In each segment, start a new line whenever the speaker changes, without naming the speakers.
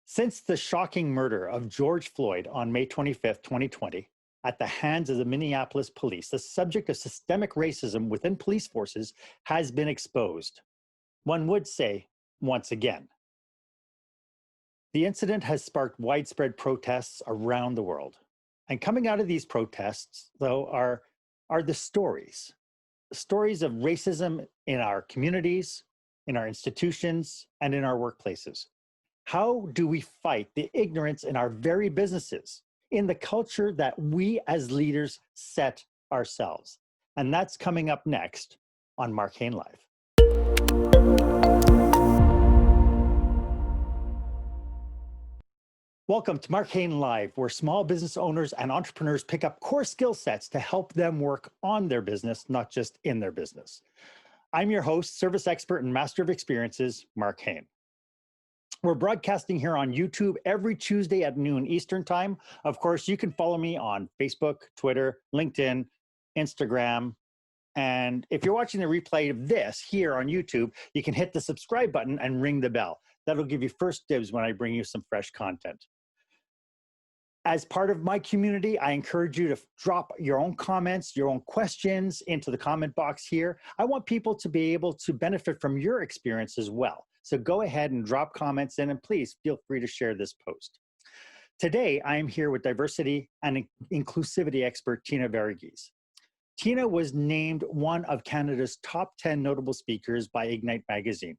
Since the shocking murder of George Floyd on May 25th, 2020, at the hands of the Minneapolis police, the subject of systemic racism within police forces has been exposed. One would say, once again. The incident has sparked widespread protests around the world. And coming out of these protests, though, are the stories of racism in our communities, in our institutions, and in our workplaces. How do we fight the ignorance in our very businesses, in the culture that we as leaders set ourselves? And that's coming up next on Marc Haine Live. Welcome to Marc Haine Live, where small business owners and entrepreneurs pick up core skill sets to help them work on their business, not just in their business. I'm your host, service expert and master of experiences, Marc Haine. We're broadcasting here on YouTube every Tuesday at noon Eastern Time. Of course, you can follow me on Facebook, Twitter, LinkedIn, Instagram. And if you're watching the replay of this here on YouTube, you can hit the subscribe button and ring the bell. That'll give you first dibs when I bring you some fresh content. As part of my community, I encourage you to drop your own comments, your own questions into the comment box here. I want people to be able to benefit from your experience as well. So go ahead and drop comments in, and please feel free to share this post. Today, I am here with diversity and inclusivity expert Tina Varughese. Tina was named one of Canada's top 10 notable speakers by Ignite magazine.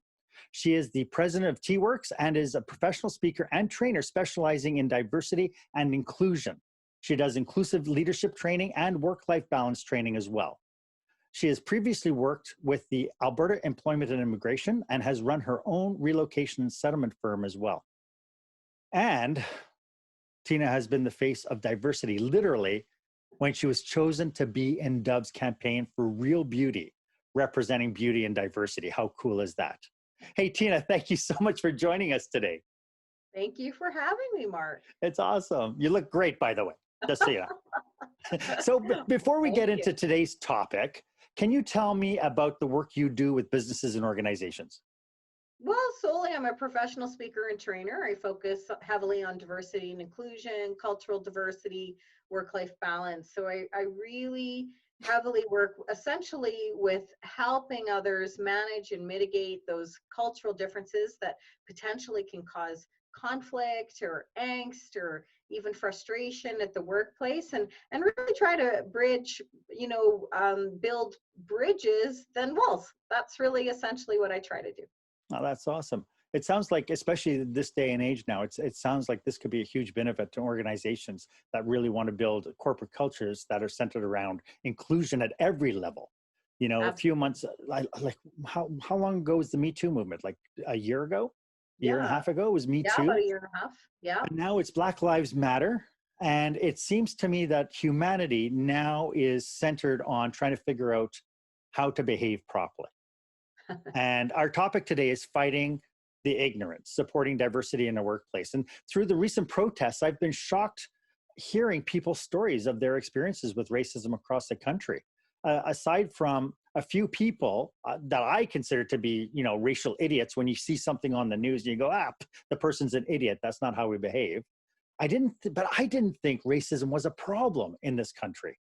She is the president of T-Works and is a professional speaker and trainer specializing in diversity and inclusion. She does inclusive leadership training and work-life balance training as well. She has previously worked with the Alberta Employment and Immigration and has run her own relocation and settlement firm as well. And Tina has been the face of diversity, literally, when she was chosen to be in Dove's campaign for Real Beauty, representing beauty and diversity. How cool is that? Hey, Tina, thank you so much for joining us today.
Thank you for having me, Marc.
It's awesome. You look great, by the way, just so you know. So before we get into today's topic, can you tell me about the work you do with businesses and organizations?
Well, solely I'm a professional speaker and trainer. I focus heavily on diversity and inclusion, cultural diversity, work-life balance. So I really heavily work essentially with helping others manage and mitigate those cultural differences that potentially can cause conflict or angst or even frustration at the workplace, and really try to bridge, build bridges than walls. That's really essentially what I try to do.
Oh, that's awesome. It sounds like, especially this day and age now, it sounds like this could be a huge benefit to organizations that really want to build corporate cultures that are centered around inclusion at every level. You know,
Absolutely.
A few months, like how long ago was the Me Too movement? Like a year ago? Year and a half ago was Me Too?
About a year and a half, yeah.
And now it's Black Lives Matter. And it seems to me that humanity now is centered on trying to figure out how to behave properly. And our topic today is fighting the ignorance, supporting diversity in the workplace. And through the recent protests, I've been shocked hearing people's stories of their experiences with racism across the country. Aside from a few people that I consider to be, racial idiots, when you see something on the news and you go, the person's an idiot, that's not how we behave. I didn't think racism was a problem in this country.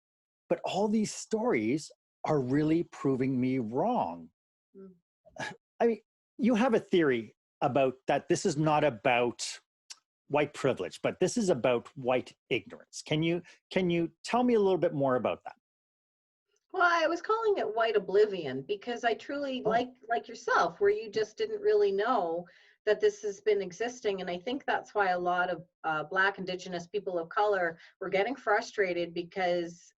But all these stories are really proving me wrong. I mean, you have a theory about that this is not about white privilege, but this is about white ignorance. Can you tell me a little bit more about that?
Well, I was calling it White Oblivion because I truly, like yourself, where you just didn't really know that this has been existing. And I think that's why a lot of Black, Indigenous people of color were getting frustrated, because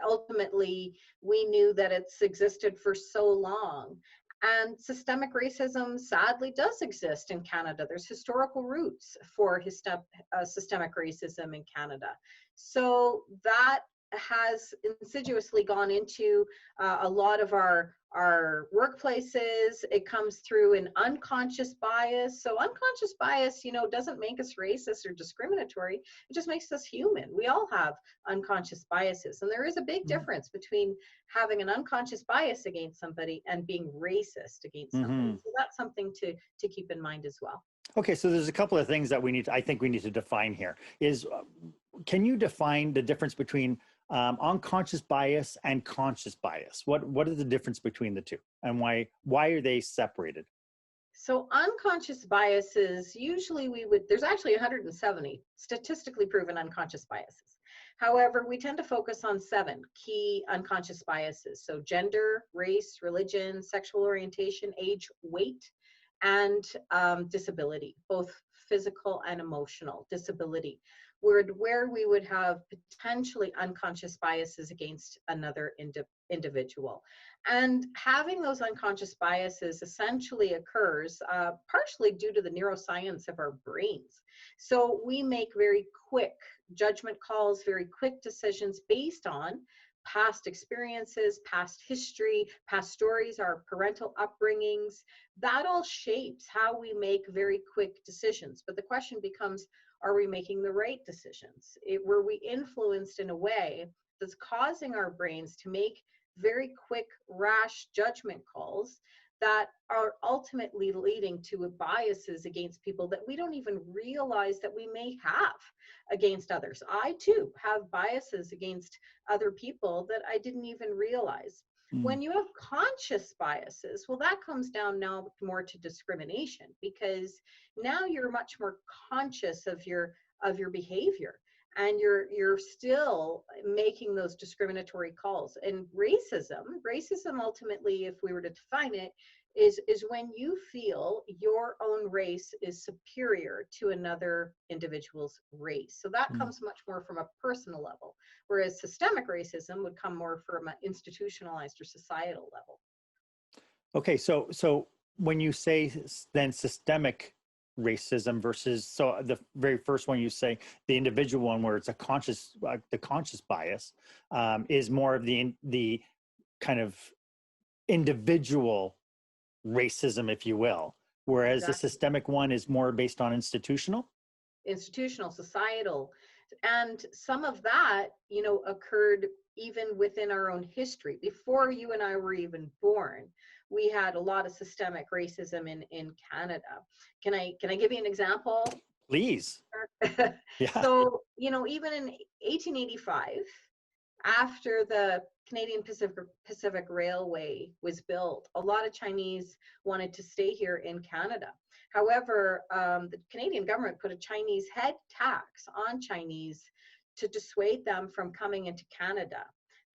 ultimately we knew that it's existed for so long. And systemic racism sadly does exist in Canada. There's historical roots for systemic racism in Canada. So that has insidiously gone into a lot of our workplaces. It comes through an unconscious bias. So unconscious bias, doesn't make us racist or discriminatory. It just makes us human. We all have unconscious biases. And there is a big difference between having an unconscious bias against somebody and being racist against somebody. So that's something to keep in mind as well.
Okay, so there's a couple of things that I think we need to define here. Can you define the difference between unconscious bias and conscious bias? What is the difference between the two, and why are they separated?
So unconscious biases, usually there's actually 170 statistically proven unconscious biases. However, we tend to focus on 7 key unconscious biases. So gender, race, religion, sexual orientation, age, weight, and disability, both physical and emotional disability, where we would have potentially unconscious biases against another individual. And having those unconscious biases essentially occurs partially due to the neuroscience of our brains. So we make very quick judgment calls, very quick decisions based on past experiences, past history, past stories, our parental upbringings. That all shapes how we make very quick decisions. But the question becomes, are we making the right decisions? Were we influenced in a way that's causing our brains to make very quick, rash judgment calls that are ultimately leading to biases against people that we don't even realize that we may have against others? I too have biases against other people that I didn't even realize. When you have conscious biases, well, that comes down now more to discrimination, because now you're much more conscious of your behavior, and you're still making those discriminatory calls. And racism ultimately, if we were to define it, is when you feel your own race is superior to another individual's race. So that comes much more from a personal level, whereas systemic racism would come more from an institutionalized or societal level.
Okay, so when you say then systemic racism versus, so the very first one you say, the individual one where it's a conscious, the conscious bias is more of the kind of individual racism, if you will, whereas the
Exactly.
systemic one is more based on institutional.
Institutional, societal. And some of that, occurred even within our own history. Before you and I were even born, we had a lot of systemic racism in Canada. Can I give you an example?
Please. Yeah.
So, even in 1885, after the Canadian Pacific Railway was built, a lot of Chinese wanted to stay here in Canada. However, the Canadian government put a Chinese head tax on Chinese to dissuade them from coming into Canada.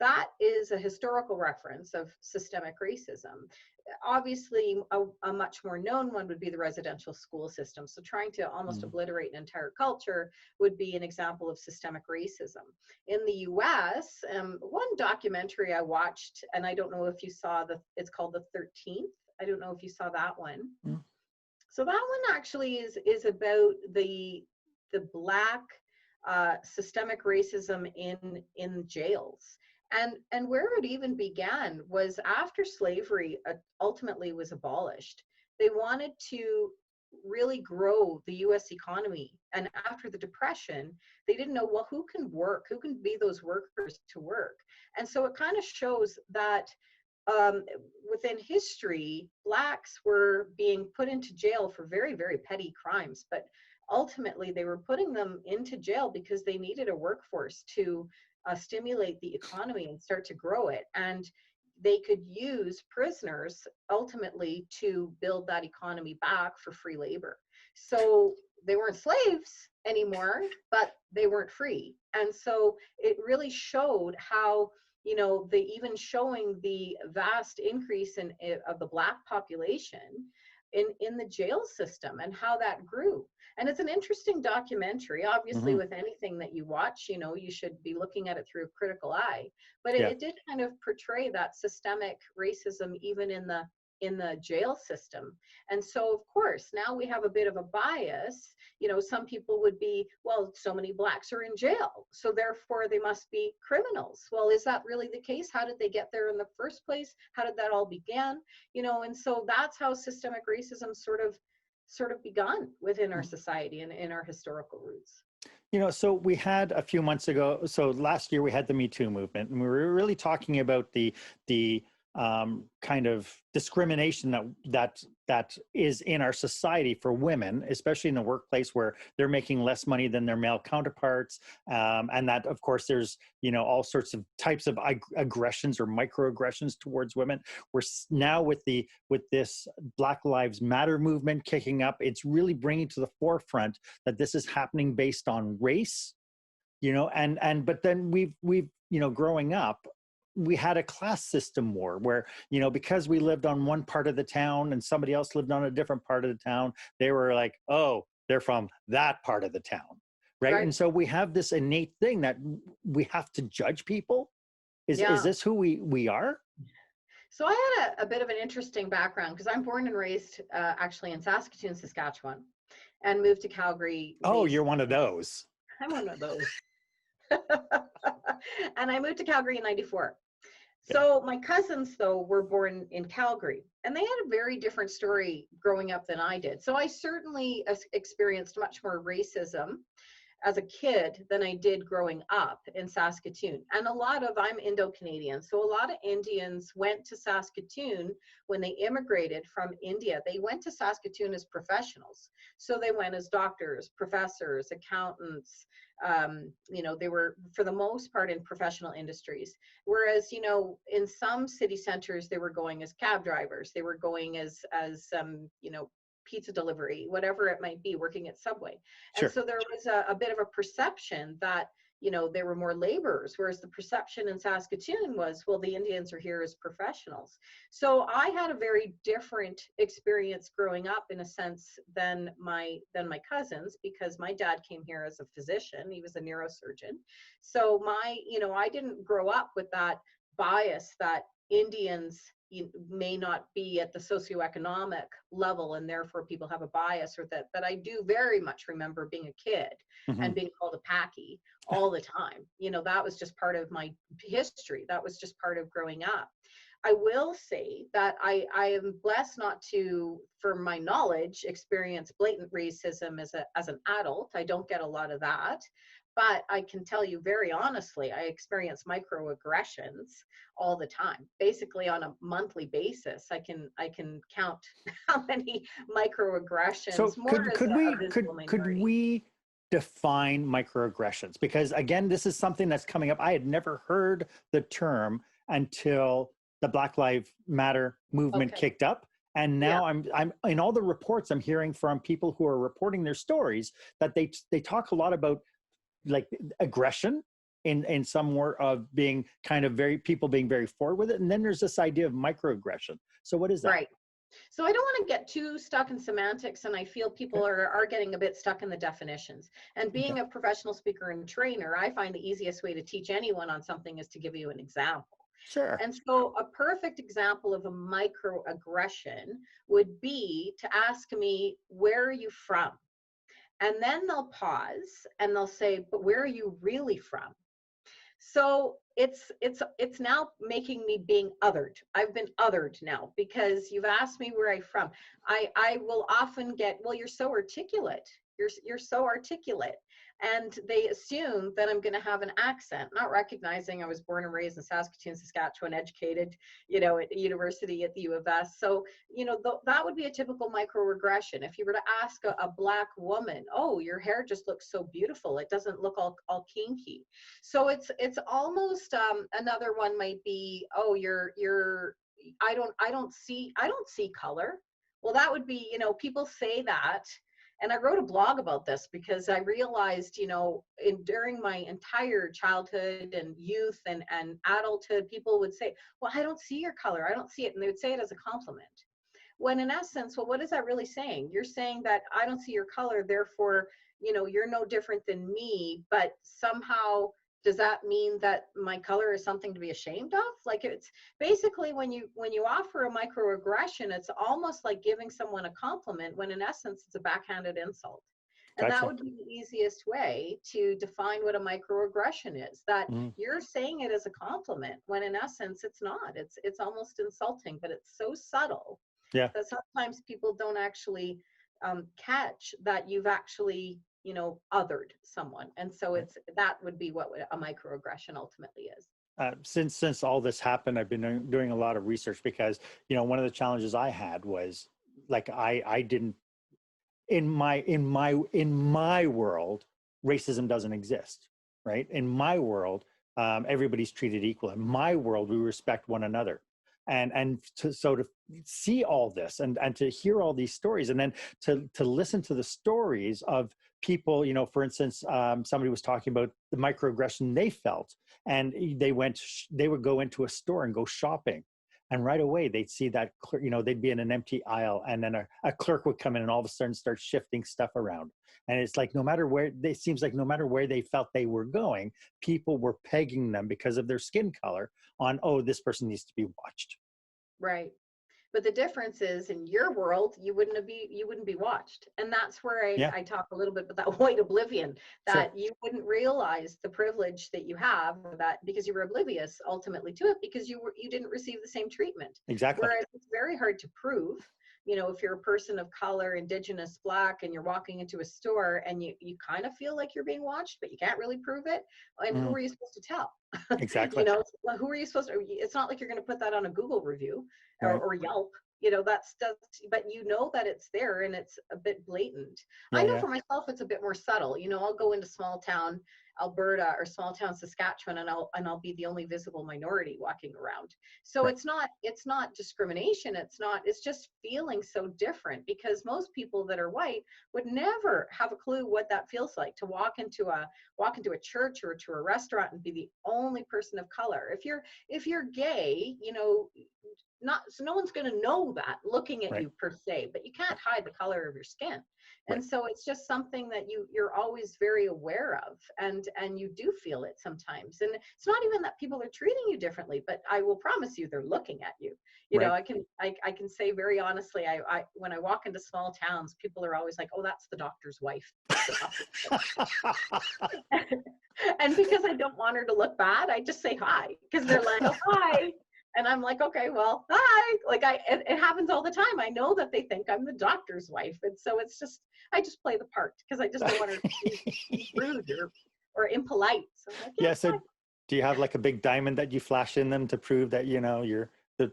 That is a historical reference of systemic racism. Obviously, a much more known one would be the residential school system. So trying to almost obliterate an entire culture would be an example of systemic racism. In the US, one documentary I watched, and I don't know if you saw it's called The 13th. I don't know if you saw that one. So that one actually is about the Black systemic racism in jails. And where it even began was after slavery ultimately was abolished. They wanted to really grow the US economy. And after the Depression, they didn't know, well, who can work? Who can be those workers to work? And so it kind of shows that within history, Blacks were being put into jail for very, very petty crimes. But ultimately, they were putting them into jail because they needed a workforce to stimulate the economy and start to grow it. And they could use prisoners ultimately to build that economy back for free labor. So they weren't slaves anymore, but they weren't free. And so it really showed how, even showing the vast increase of the Black population in the jail system and how that grew. And it's an interesting documentary. Obviously, with anything that you watch, you should be looking at it through a critical eye. But it did kind of portray that systemic racism even in the jail system. And so, of course, now we have a bit of a bias. Some people would be, well, so many Blacks are in jail, so therefore they must be criminals. Well, is that really the case? How did they get there in the first place? How did that all begin? And so that's how systemic racism sort of begun within our society and in our historical roots.
So we had a few months ago, so last year we had the Me Too movement, and we were really talking about the kind of discrimination that is in our society for women, especially in the workplace where they're making less money than their male counterparts, and that of course there's all sorts of types of aggressions or microaggressions towards women. We're now with this Black Lives Matter movement kicking up, it's really bringing to the forefront that this is happening based on race, but then we've growing up, we had a class system war where, because we lived on one part of the town and somebody else lived on a different part of the town, they were like, oh, they're from that part of the town, right? And so we have this innate thing that we have to judge people. Is this who we are?
So I had a bit of an interesting background because I'm born and raised actually in Saskatoon, Saskatchewan, and moved to Calgary.
Oh, you're one of those.
I'm one of those. And I moved to Calgary in 94. So my cousins, though, were born in Calgary, and they had a very different story growing up than I did. So I certainly experienced much more racism as a kid than I did growing up in Saskatoon. And I'm Indo-Canadian, so a lot of Indians went to Saskatoon when they immigrated from India. They went to Saskatoon as professionals. So they went as doctors, professors, accountants. They were, for the most part, in professional industries. Whereas, in some city centers, they were going as cab drivers. They were going as pizza delivery, whatever it might be, working at Subway.
Sure.
And so there was a bit of a perception that, they were more laborers, whereas the perception in Saskatoon was, well, the Indians are here as professionals. So I had a very different experience growing up, in a sense, than my cousins, because my dad came here as a physician. He was a neurosurgeon. So I didn't grow up with that bias that Indians may not be at the socioeconomic level, and therefore people have a bias, or that I do very much remember being a kid and being called a packy all the time. That was just part of my history. That was just part of growing up. I will say that I am blessed not to, for my knowledge, experience blatant racism as an adult. I don't get a lot of that. But I can tell you very honestly, I experience microaggressions all the time. Basically, on a monthly basis, I can count how many microaggressions.
So could we define microaggressions? Because again, this is something that's coming up. I had never heard the term until the Black Lives Matter movement kicked up. And now I'm in all the reports I'm hearing from people who are reporting their stories, that they talk a lot about like aggression in some more of being kind of people being very forward with it. And then there's this idea of microaggression. So what is that?
Right. So I don't want to get too stuck in semantics, and I feel people are getting a bit stuck in the definitions. And being a professional speaker and trainer, I find the easiest way to teach anyone on something is to give you an example.
Sure.
And so a perfect example of a microaggression would be to ask me, where are you from? And then they'll pause and they'll say, but where are you really from? So it's now making me being othered. I've been othered now because you've asked me where I'm from. I will often get, well, you're so articulate. You're so articulate. And they assume that I'm going to have an accent, not recognizing I was born and raised in Saskatoon, Saskatchewan, educated, at a university at the U of S. So, that would be a typical microaggression. If you were to ask a Black woman, oh, your hair just looks so beautiful, it doesn't look all kinky. So it's almost another one might be, oh, I don't see color. Well, that would be, people say that. And I wrote a blog about this because I realized, during my entire childhood and youth and adulthood, people would say, well, I don't see your color. I don't see it. And they would say it as a compliment. When in essence, well, what is that really saying? You're saying that I don't see your color, therefore, you're no different than me, but somehow does that mean that my color is something to be ashamed of? Like, it's basically when you offer a microaggression, it's almost like giving someone a compliment when in essence it's a backhanded insult. And
Gotcha.
that would be the easiest way to define what a microaggression is, that you're saying it as a compliment when in essence it's not. It's almost insulting, but it's so subtle that sometimes people don't actually catch that you've actually othered someone. And so that would be what a microaggression ultimately is.
Since all this happened, I've been doing a lot of research because, one of the challenges I had was like I didn't in my world, racism doesn't exist, right? In my world, everybody's treated equal. In my world, we respect one another. So to see all this and to hear all these stories, and then to listen to the stories of people, for instance, somebody was talking about the microaggression they felt, and they would go into a store and go shopping, and right away they'd see that they'd be in an empty aisle, and then a clerk would come in and all of a sudden start shifting stuff around. And it's like, no matter where they felt they were going, people were pegging them because of their skin color on, oh, this person needs to be watched.
Right. But the difference is, in your world, you wouldn't be watched. And that's where I talk a little bit about that white oblivion, that you wouldn't realize the privilege that you have, or that because you were oblivious ultimately to it, because you didn't receive the same treatment.
Exactly.
Whereas it's very hard to prove. If you're a person of color, Indigenous, Black, and you're walking into a store and you kind of feel like you're being watched, but you can't really prove it. And who are you supposed to tell?
Exactly.
Who are you supposed to? It's not like you're going to put that on a Google review or Yelp. That's but that it's there and it's a bit blatant. I know for myself, it's a bit more subtle. I'll go into small town Alberta or small town Saskatchewan, and I'll be the only visible minority walking around. So it's not discrimination. It's just feeling so different, because most people that are white would never have a clue what that feels like to walk into a church or to a restaurant and be the only person of color. If you're gay, no one's going to know that looking at you per se, but you can't hide the color of your skin. And so it's just something that you're always very aware of, and you do feel it sometimes. And it's not even that people are treating you differently, but I will promise you they're looking at you. I can say very honestly, I when I walk into small towns, people are always like, oh, that's the doctor's wife. And because I don't want her to look bad, I just say hi, because they're like, oh, hi. And I'm like, okay, well, hi. Like it happens all the time. I know that they think I'm the doctor's wife. And so I just play the part, because I just don't want her to be rude or impolite. So I'm like,
so do you have like a big diamond that you flash in them to prove that, you're the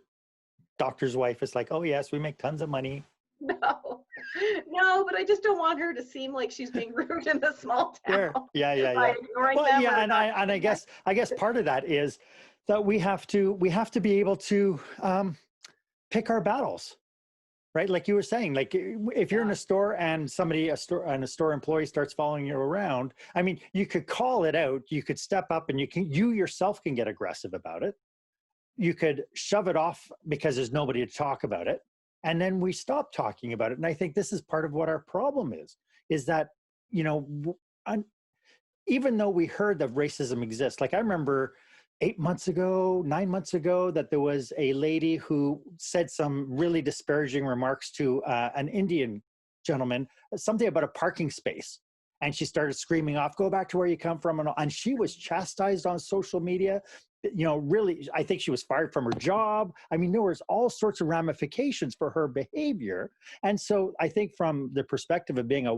doctor's wife? It's like, oh yes, we make tons of money.
No, but I just don't want her to seem like she's being rude in the small town.
Sure. Yeah. I guess part of that is that we have to be able to pick our battles, right? Like you were saying, like if you're in a store and a store employee starts following you around, I mean, you could call it out, you could step up, and you yourself can get aggressive about it. You could shove it off because there's nobody to talk about it. And then we stop talking about it. And I think this is part of what our problem is that, even though we heard that racism exists, like I remember 9 months ago, that there was a lady who said some really disparaging remarks to an Indian gentleman, something about a parking space. And she started screaming off, go back to where you come from. And she was chastised on social media. Really, I think she was fired from her job. I mean, there was all sorts of ramifications for her behavior. And so I think from the perspective of being a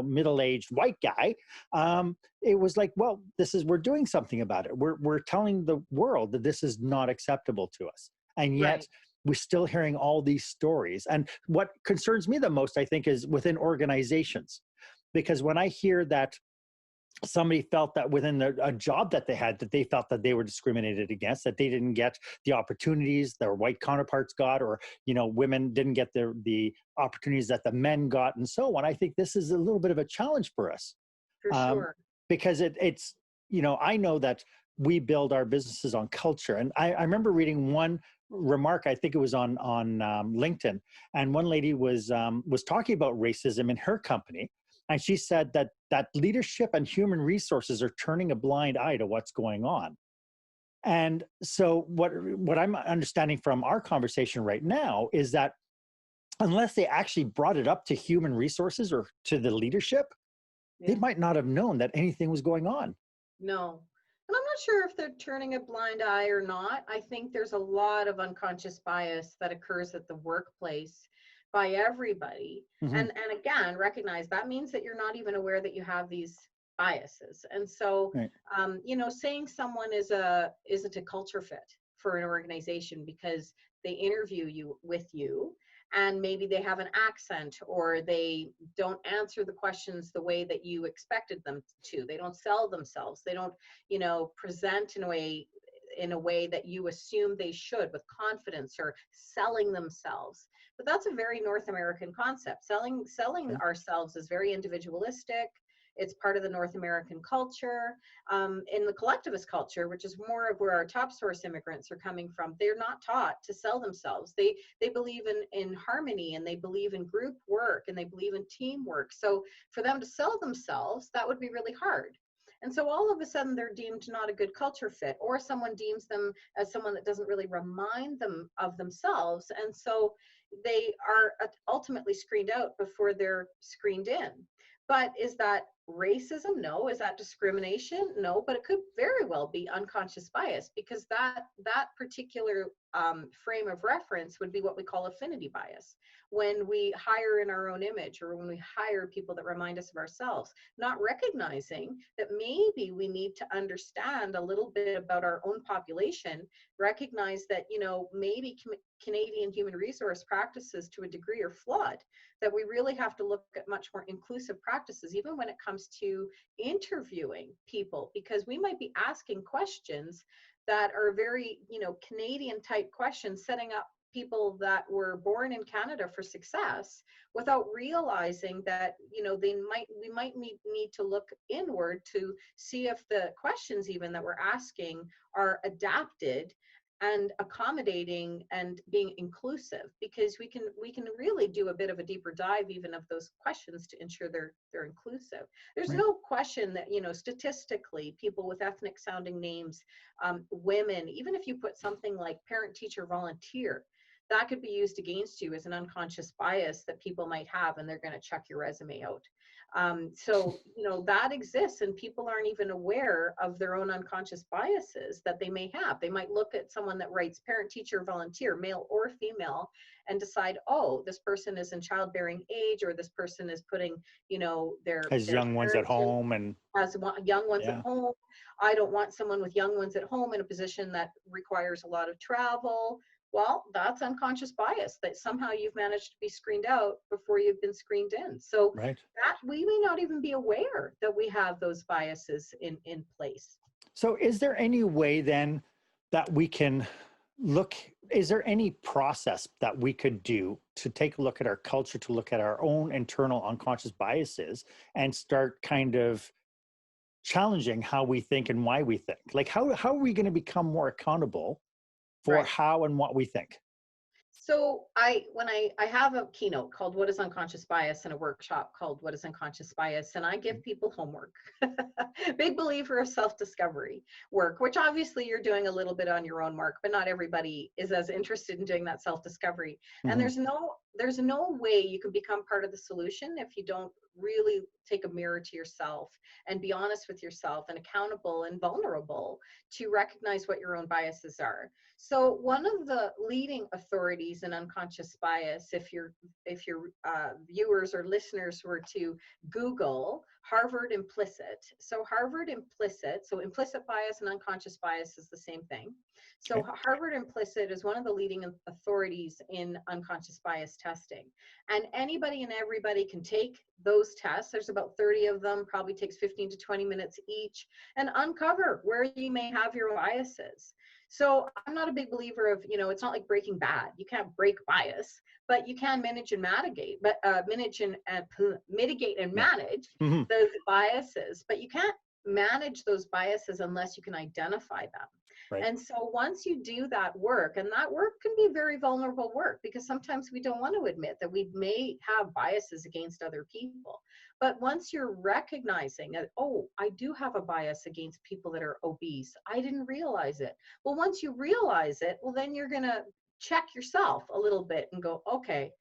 middle-aged white guy, it was like, well, we're doing something about it. We're telling the world that this is not acceptable to us. And yet we're still hearing all these stories. And what concerns me the most, I think, is within organizations. Because when I hear that somebody felt that within a job that they had, that they felt that they were discriminated against, that they didn't get the opportunities their white counterparts got, or women didn't get the opportunities that the men got, and so on. I think this is a little bit of a challenge for us,
for sure,
because it's I know that we build our businesses on culture, and I remember reading one remark, I think it was on LinkedIn, and one lady was talking about racism in her company. And she said that leadership and human resources are turning a blind eye to what's going on. And so what I'm understanding from our conversation right now is that unless they actually brought it up to human resources or to the leadership, they might not have known that anything was going on.
No. And I'm not sure if they're turning a blind eye or not. I think there's a lot of unconscious bias that occurs at the workplace by everybody. And again, recognize that means that you're not even aware that you have these biases. And so,
Right.
saying someone isn't a culture fit for an organization because they interview you and maybe they have an accent or they don't answer the questions the way that you expected them to. They don't sell themselves. They don't, present in a way that you assume they should, with confidence or selling themselves. But that's a very North American concept. Selling ourselves is very individualistic. It's part of the North American culture. In the collectivist culture, which is more of where our top source immigrants are coming from, they're not taught to sell themselves. They believe in harmony, and they believe in group work, and they believe in teamwork. So for them to sell themselves, that would be really hard. And so all of a sudden they're deemed not a good culture fit, or someone deems them as someone that doesn't really remind them of themselves. And so they are ultimately screened out before they're screened in. But is that racism? No. Is that discrimination? No. But it could very well be unconscious bias, because that particular frame of reference would be what we call affinity bias. When we hire in our own image, or when we hire people that remind us of ourselves, not recognizing that maybe we need to understand a little bit about our own population, recognize that, maybe Canadian human resource practices to a degree are flawed, that we really have to look at much more inclusive practices, even when it comes to interviewing people, because we might be asking questions that are very, Canadian type questions, setting up people that were born in Canada for success, without realizing that, we might need to look inward to see if the questions even that we're asking are adapted and accommodating and being inclusive, because we can really do a bit of a deeper dive even of those questions to ensure they're inclusive. There's
Right.
no question that, statistically, people with ethnic sounding names, women, even if you put something like parent, teacher, volunteer, that could be used against you as an unconscious bias that people might have, and they're going to check your resume out. So, that exists, and people aren't even aware of their own unconscious biases that they may have. They might look at someone that writes parent, teacher, volunteer, male or female, and decide, oh, this person is in childbearing age, or this person is putting,
Has
their
young ones at
heritage
home, and
as young ones at
yeah.
home. I don't want someone with young ones at home in a position that requires a lot of travel. Well, that's unconscious bias, that somehow you've managed to be screened out before you've been screened in. So
Right.
that we may not even be aware that we have those biases in place.
So is there any way then that we can is there any process that we could do to take a look at our culture, to look at our own internal unconscious biases, and start kind of challenging how we think and why we think? Like, how are we going to become more accountable for
Right.
how and what we think?
So when I have a keynote called What is Unconscious Bias, and a workshop called What is Unconscious Bias, and I give people homework. Big believer of self-discovery work, which obviously you're doing a little bit on your own, Mark, but not everybody is as interested in doing that self-discovery. And
Mm-hmm.
there's no way you can become part of the solution if you don't really take a mirror to yourself and be honest with yourself and accountable and vulnerable to recognize what your own biases are. So one of the leading authorities in unconscious bias, if your viewers or listeners were to Google Harvard implicit, so Harvard implicit, so implicit bias and unconscious bias is the same thing. So
Okay.
Harvard implicit is one of the leading authorities in unconscious bias testing. And anybody and everybody can take those tests. There's about 30 of them, probably takes 15 to 20 minutes each, and uncover where you may have your biases. So I'm not a big believer of, it's not like Breaking Bad. You can't break bias, but you can manage and mitigate, mitigate and manage
Mm-hmm.
those biases. But you can't manage those biases unless you can identify them.
Right.
And so once you do that work, and that work can be very vulnerable work, because sometimes we don't want to admit that we may have biases against other people. But once you're recognizing that, oh, I do have a bias against people that are obese, I didn't realize it. Well, once you realize it, well, then you're going to check yourself a little bit and go, okay,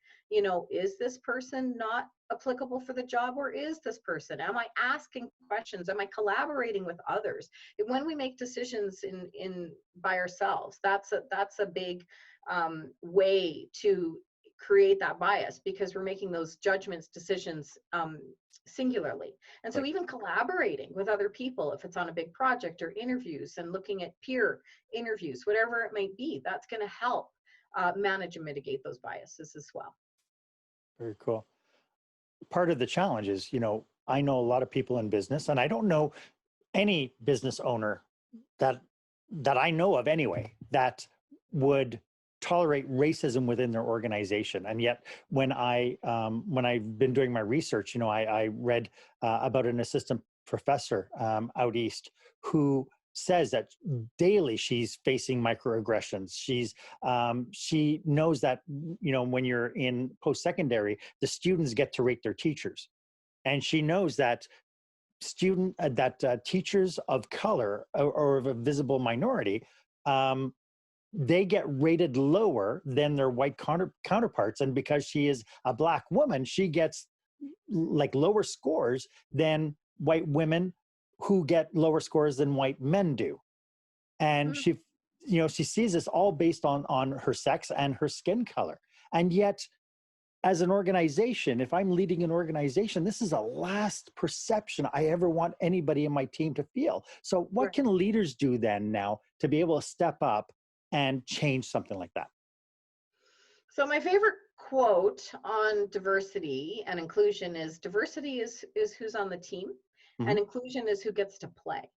is this person not applicable for the job, or is this person? Am I asking questions? Am I collaborating with others? When we make decisions in by ourselves, that's a big way to create that bias, because we're making those judgments, decisions, singularly. And so
Right.
even collaborating with other people, if it's on a big project or interviews and looking at peer interviews, whatever it might be, that's going to help manage and mitigate those biases as well.
Very cool. Part of the challenge is, I know a lot of people in business, and I don't know any business owner that I know of anyway that would tolerate racism within their organization. And yet, when I've been doing my research, I read about an assistant professor out east who says that daily she's facing microaggressions. She knows that when you're in post-secondary, the students get to rate their teachers, and she knows that teachers of color or of a visible minority, they get rated lower than their white counterparts. And because she is a Black woman, she gets like lower scores than white women who get lower scores than white men do. And she sees this all based on her sex and her skin color. And yet, as an organization, if I'm leading an organization, this is the last perception I ever want anybody in my team to feel. So what can leaders do then now to be able to step up and change something like that?
So my favorite quote on diversity and inclusion is, diversity is who's on the team, and inclusion is who gets to play.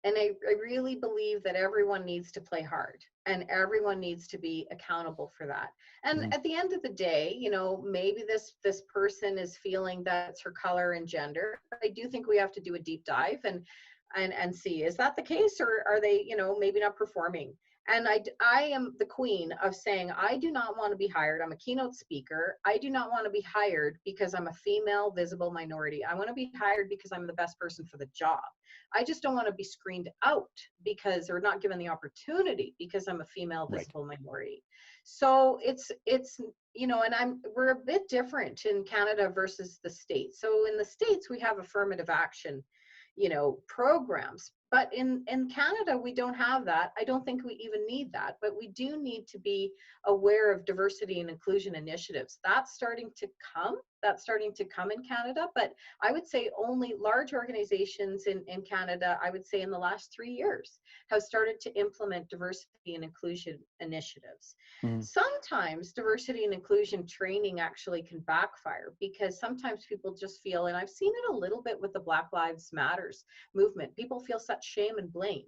And I really believe that everyone needs to play hard, and everyone needs to be accountable for that. And at the end of the day, maybe this person is feeling that it's her color and gender. I do think we have to do a deep dive and see, is that the case, or are they, maybe not performing? And I am the queen of saying, I do not want to be hired. I'm a keynote speaker. I do not want to be hired because I'm a female visible minority. I want to be hired because I'm the best person for the job. I just don't want to be screened out because, or not given the opportunity because I'm a female visible minority. So it's, and we're a bit different in Canada versus the States. So in the States, we have affirmative action, programs. But in Canada, we don't have that. I don't think we even need that, but we do need to be aware of diversity and inclusion initiatives. That's starting to come. That's starting to come in Canada, but I would say only large organizations in Canada, I would say in the last 3 years, have started to implement diversity and inclusion initiatives. Sometimes diversity and inclusion training actually can backfire because sometimes people just feel, and I've seen it a little bit with the Black Lives Matters movement, people feel such shame and blame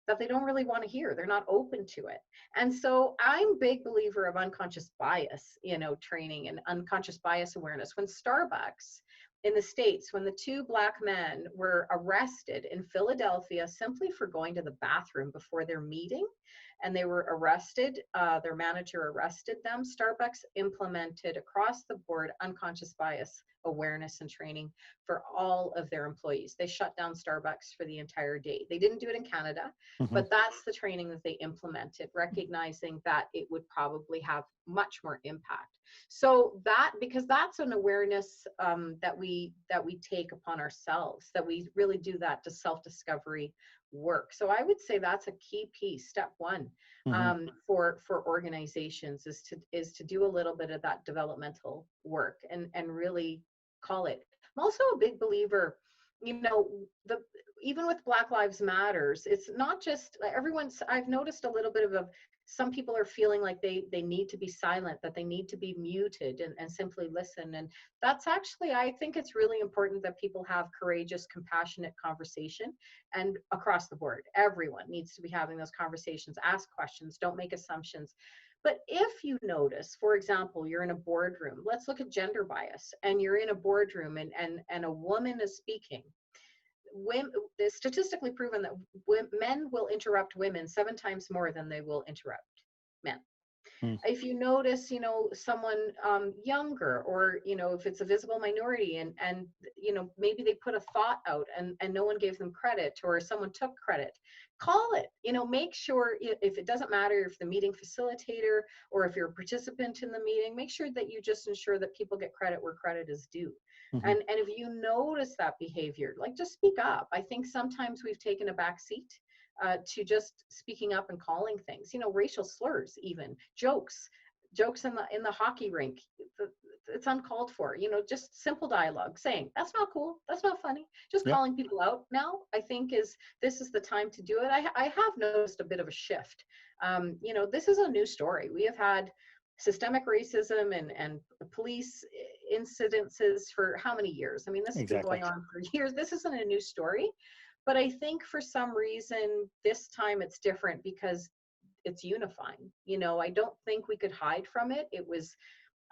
that they don't really want to hear. They're not open to it. And so I'm a big believer of unconscious bias, training and unconscious bias awareness. When Starbucks in the States, when the 2 Black men were arrested in Philadelphia simply for going to the bathroom before their meeting, and they were arrested, their manager arrested them, Starbucks implemented across the board unconscious bias awareness and training for all of their employees. They shut down Starbucks for the entire day. They didn't do it in Canada, but that's the training that they implemented, recognizing that it would probably have much more impact. So because that's an awareness that we take upon ourselves, that we really do that to self-discovery work. So I would say that's a key piece, step one, for organizations is to do a little bit of that developmental work and really call it. I'm also a big believer, even with Black Lives Matters, it's not just I've noticed a little bit of some people are feeling like they need to be silent, that they need to be muted and simply listen. And that's actually, I think it's really important that people have courageous, compassionate conversation, and across the board, everyone needs to be having those conversations, ask questions, don't make assumptions. But if you notice, for example, you're in a boardroom, let's look at gender bias, and you're in a boardroom and a woman is speaking. It's statistically proven that men will interrupt women 7 times more than they will interrupt men. If you notice, someone younger, or, if it's a visible minority and maybe they put a thought out and no one gave them credit, or someone took credit, call it, make sure, if it doesn't matter if the meeting facilitator or if you're a participant in the meeting, make sure that you just ensure that people get credit where credit is due. And if you notice that behavior, just speak up. I think sometimes we've taken a back seat to just speaking up and calling things, racial slurs, even jokes, jokes in the hockey rink. It's uncalled for. You know, just simple dialogue saying that's not cool, that's not funny. Just
Yeah.
calling people out now, I think this is the time to do it. I have noticed a bit of a shift. You know, this is a new story. We have had systemic racism and police incidences for how many years? I mean, this has been
Exactly.
going on for years. This isn't a new story, but I think for some reason this time it's different because it's unifying. You know, I don't think we could hide from it. It was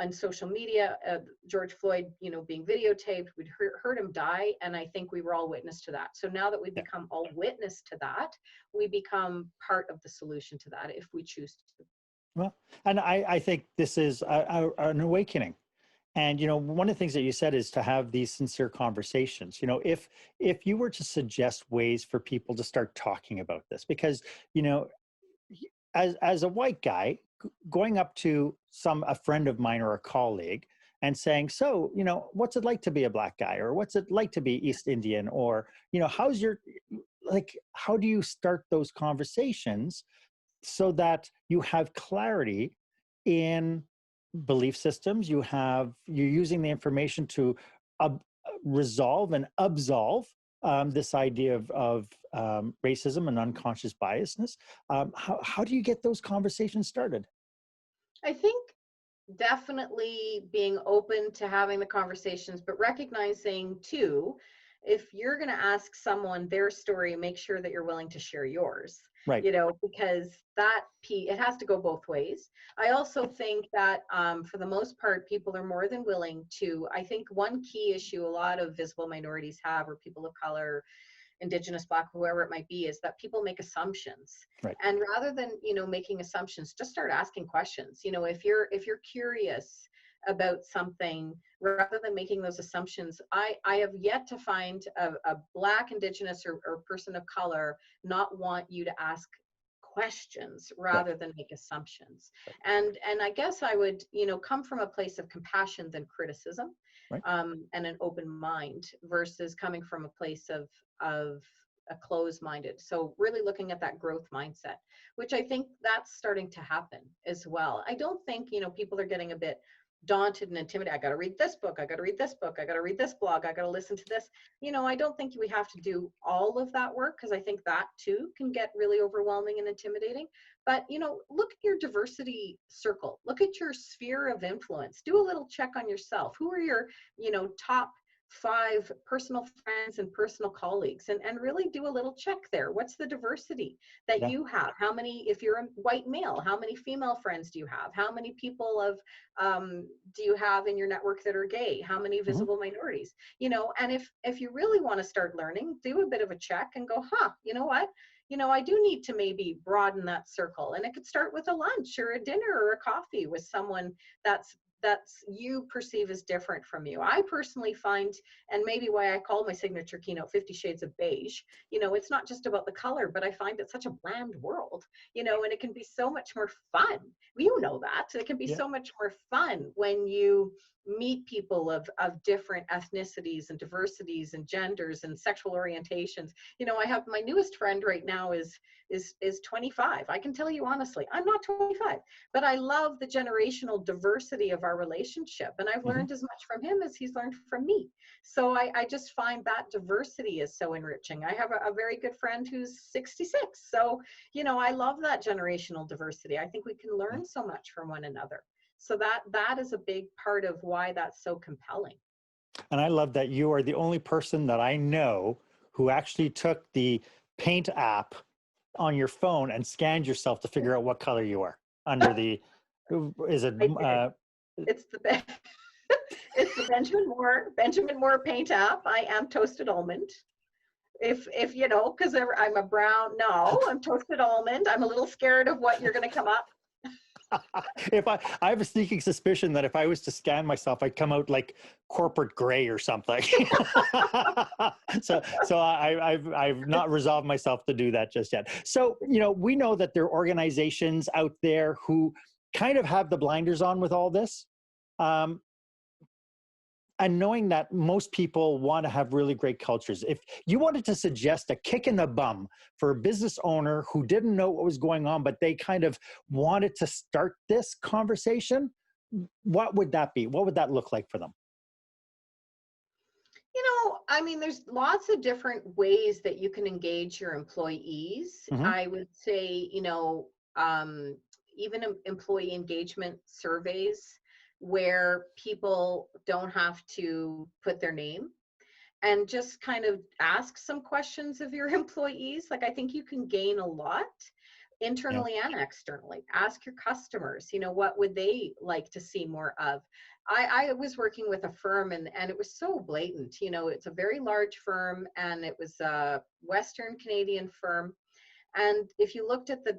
on social media, George Floyd, you know, being videotaped, we'd heard him die, and I think we were all witness to that. So now that we become all witness to that, we become part of the solution to that if we choose to.
Well, and I think this is an awakening. And, you know, one of the things that you said is to have these sincere conversations. You know, if you were to suggest ways for people to start talking about this, because, you know, as a white guy, going up to a friend of mine or a colleague and saying, so, you know, what's it like to be a black guy, or what's it like to be East Indian, or, you know, how do you start those conversations so that you have clarity in belief systems, you're using the information to resolve and absolve this idea of racism and unconscious biasness. How do you get those conversations started?
I think definitely being open to having the conversations, but recognizing too, if you're going to ask someone their story, make sure that you're willing to share yours.
Right.
You know, because it has to go both ways. I also think that for the most part, people are more than willing to. I think one key issue a lot of visible minorities have, or people of color, Indigenous, Black, whoever it might be, is that people make assumptions.
Right.
And rather than, you know, making assumptions, just start asking questions. You know, if you're curious about something, rather than making those assumptions, I have yet to find a Black, Indigenous, or person of color not want you to ask questions rather than make assumptions. And I guess I would, you know, come from a place of compassion than criticism, and an open mind, versus coming from a place of a closed-minded. So really looking at that growth mindset, which I think that's starting to happen as well. I don't think, you know, people are getting a bit daunted and intimidated. I got to read this book, I got to read this book, I got to read this blog, I got to listen to this. You know, I don't think we have to do all of that work, because I think that too can get really overwhelming and intimidating. But, you know, look at your diversity circle, look at your sphere of influence, do a little check on yourself. Who are your, you know, top 5 personal friends and personal colleagues, and really do a little check there. What's the diversity that you have? How many, if you're a white male, how many female friends do you have? How many people do you have in your network that are gay? How many visible minorities? You know, and if you really want to start learning, do a bit of a check and go, you know what? You know, I do need to maybe broaden that circle. And it could start with a lunch or a dinner or a coffee with someone that's you perceive as different from you. I personally find, and maybe why I call my signature keynote 50 Shades of Beige, you know, it's not just about the color, but I find it's such a bland world, you know, and it can be so much more fun. You know that. It can be so much more fun when you meet people of different ethnicities and diversities and genders and sexual orientations. You know, I have my newest friend right now is 25. I can tell you honestly, I'm not 25, but I love the generational diversity of our relationship. And I've learned as much from him as he's learned from me. So I just find that diversity is so enriching. I have a very good friend who's 66. So, you know, I love that generational diversity. I think we can learn so much from one another. So that is a big part of why that's so compelling.
And I love that you are the only person that I know who actually took the Paint app on your phone and scanned yourself to figure out what color you are under the, is it?
It's the it's the Benjamin Moore Paint app. I am toasted almond. If you know, because I'm a brown. No, I'm toasted almond. I'm a little scared of what you're going to come up.
If I have a sneaking suspicion that if I was to scan myself, I'd come out like corporate gray or something. so I've not resolved myself to do that just yet. So, you know, we know that there are organizations out there who kind of have the blinders on with all this. And knowing that most people want to have really great cultures, if you wanted to suggest a kick in the bum for a business owner who didn't know what was going on, but they kind of wanted to start this conversation, what would that be? What would that look like for them?
I mean, there's lots of different ways that you can engage your employees.
Mm-hmm.
I would say, even employee engagement surveys where people don't have to put their name and just kind of ask some questions of your employees. Like, I think you can gain a lot
Yeah.
internally and externally. Ask your customers, what would they like to see more of? I was working with a firm, and it was so blatant. It's a very large firm, and it was a Western Canadian firm. And if you looked at the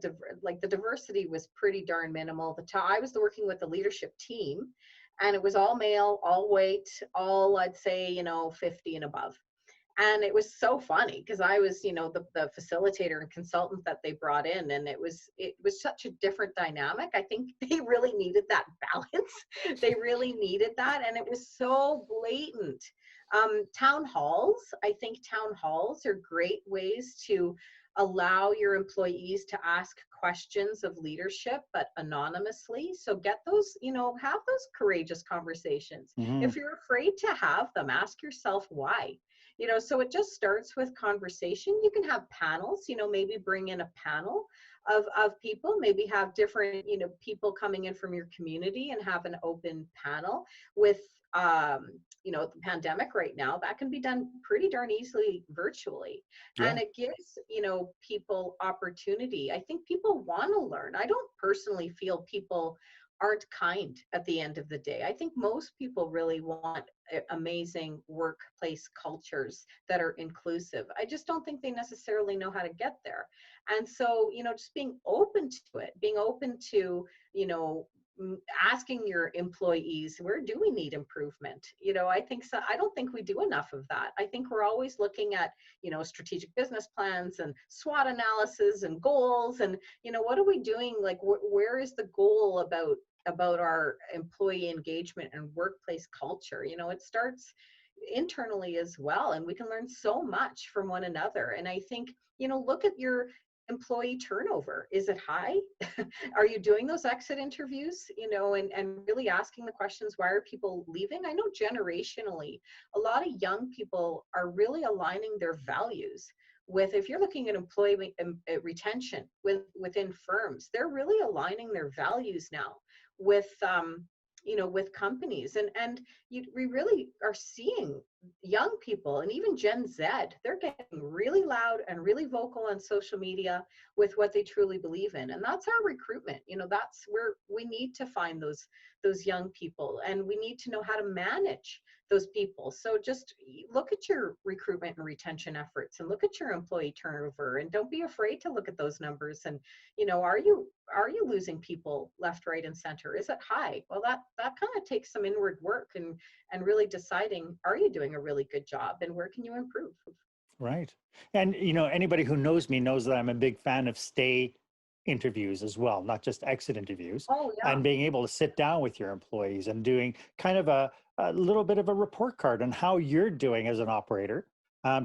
diversity was pretty darn minimal. I was working with the leadership team, and it was all male, all white, all, I'd say, 50 and above. And it was so funny because I was, the facilitator and consultant that they brought in, and it was such a different dynamic. I think they really needed that balance. They really needed that, and it was so blatant. Town halls, I think town halls are great ways to allow your employees to ask questions of leadership, but anonymously. So get those, have those courageous conversations.
Mm-hmm.
If you're afraid to have them, ask yourself why. So it just starts with conversation. You can have panels, maybe bring in a panel of people, maybe have different, people coming in from your community and have an open panel with, the pandemic right now, that can be done pretty darn easily virtually.
Yeah.
And it gives, people opportunity. I think people want to learn. I don't personally feel people aren't kind at the end of the day. I think most people really want amazing workplace cultures that are inclusive. I just don't think they necessarily know how to get there. And so, just being open to it, being open to, asking your employees, where do we need improvement? I think so. I don't think we do enough of that. I think we're always looking at, strategic business plans and SWOT analysis and goals. And, what are we doing? Like, where is the goal about our employee engagement and workplace culture? It starts internally as well, and we can learn so much from one another. And I think, look at your employee turnover. Is it high? Are you doing those exit interviews, and really asking the questions, why are people leaving? I know generationally, a lot of young people are really aligning their values with, if you're looking at employee retention within firms, they're really aligning their values now with, with companies. And we really are seeing young people, and even Gen Z, they're getting really loud and really vocal on social media with what they truly believe in. And that's our recruitment. That's where we need to find those young people, and we need to know how to manage those people. So just look at your recruitment and retention efforts, and look at your employee turnover, and don't be afraid to look at those numbers. And, are you losing people left, right, and center? Is it high? Well, that kind of takes some inward work, and really deciding, are you doing a really good job, and where can you improve?
Right. And, anybody who knows me knows that I'm a big fan of stay interviews as well, not just exit interviews,
Oh, yeah.
and being able to sit down with your employees and doing kind of a little bit of a report card on how you're doing as an operator,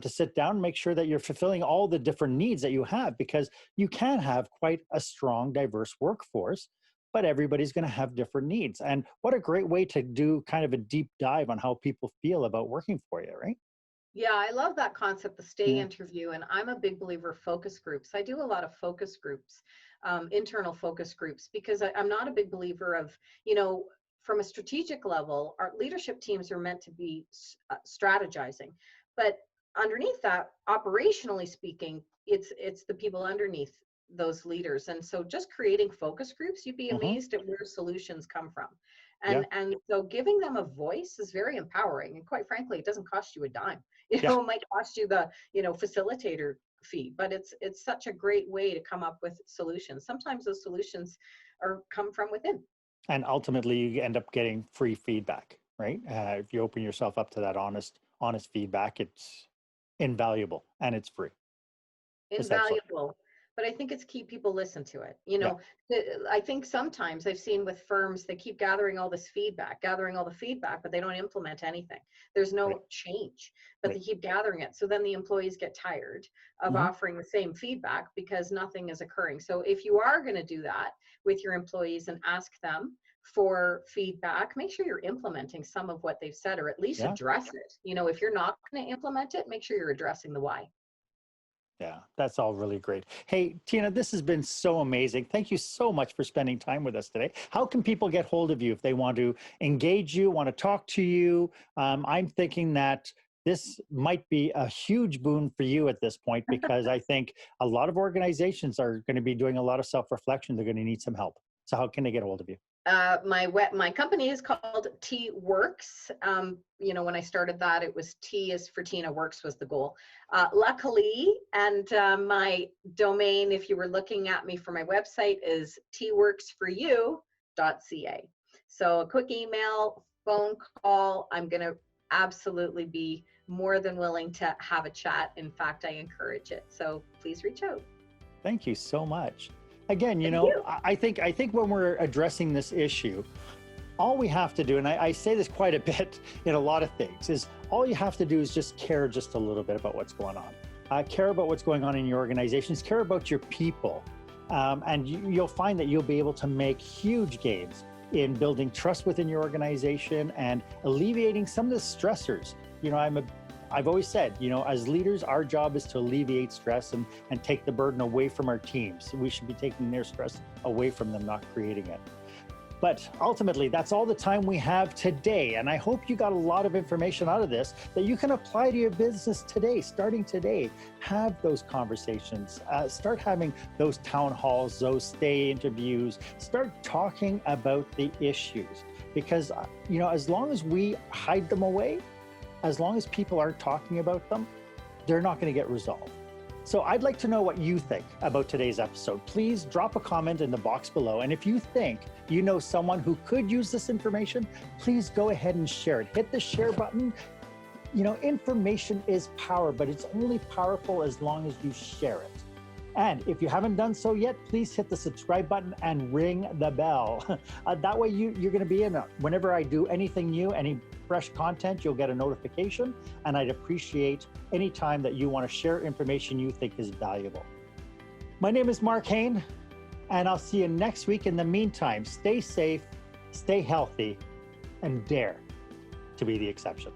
to sit down and make sure that you're fulfilling all the different needs that you have, because you can have quite a strong, diverse workforce, but everybody's going to have different needs. And what a great way to do kind of a deep dive on how people feel about working for you, right?
Yeah, I love that concept, the stay
Yeah.
interview. And I'm a big believer of focus groups. I do a lot of focus groups, internal focus groups, because I'm not a big believer of, from a strategic level, our leadership teams are meant to be strategizing. But underneath that, operationally speaking, it's the people underneath those leaders. And so just creating focus groups, you'd be
Hmm.
amazed at where solutions come from.
Yeah.
And so giving them a voice is very empowering. And quite frankly, it doesn't cost you a dime.
Yeah.
It might cost you the, facilitator fee, but it's such a great way to come up with solutions. Sometimes those solutions come from within.
And ultimately you end up getting free feedback, right? If you open yourself up to that honest feedback, it's invaluable and it's free, essentially.
Invaluable. but I think it's key people listen to it. You know, I think sometimes I've seen with firms, they keep gathering all this feedback, but they don't implement anything. There's no change, but they keep gathering it. So then the employees get tired of offering the same feedback because nothing is occurring. So if you are going to do that with your employees and ask them for feedback, make sure you're implementing some of what they've said, or at least address it. You know, if you're not going to implement it, make sure you're addressing the why.
Yeah, that's all really great. Hey, Tina, this has been so amazing. Thank you so much for spending time with us today. How can people get hold of you if they want to engage you, want to talk to you? I'm thinking that this might be a huge boon for you at this point, because I think a lot of organizations are going to be doing a lot of self-reflection. They're going to need some help. So how can they get a hold of you?
My company is called T Works. You know, when I started that, it was T is for Tina, Works was the goal. Luckily, and my domain, if you were looking at me for my website, is tworksforyou.ca. So a quick email, phone call, I'm going to absolutely be more than willing to have a chat. In fact, I encourage it. So please reach out.
Thank you so much. Again, you know, I think when we're addressing this issue, all we have to do, and I say this quite a bit in a lot of things, is all you have to do is just care just a little bit about what's going on. Care about what's going on in your organizations, care about your people, and you'll find that you'll be able to make huge gains in building trust within your organization and alleviating some of the stressors. You know, I've always said, you know, as leaders, our job is to alleviate stress and take the burden away from our teams. We should be taking their stress away from them, not creating it. But ultimately, that's all the time we have today. And I hope you got a lot of information out of this that you can apply to your business today, starting today. Have those conversations, start having those town halls, those stay interviews, start talking about the issues. Because, you know, as long as we hide them away, as long as people aren't talking about them, they're not going to get resolved. So I'd like to know what you think about today's episode. Please drop a comment in the box below. And if you think you know someone who could use this information, please go ahead and share it. Hit the share button. You know, information is power, but it's only powerful as long as you share it. And if you haven't done so yet, please hit the subscribe button and ring the bell. That way you're going to be in it. Whenever I do anything new, any fresh content, you'll get a notification. And I'd appreciate any time that you want to share information you think is valuable. My name is Marc Haine, and I'll see you next week. In the meantime, stay safe, stay healthy, and dare to be the exception.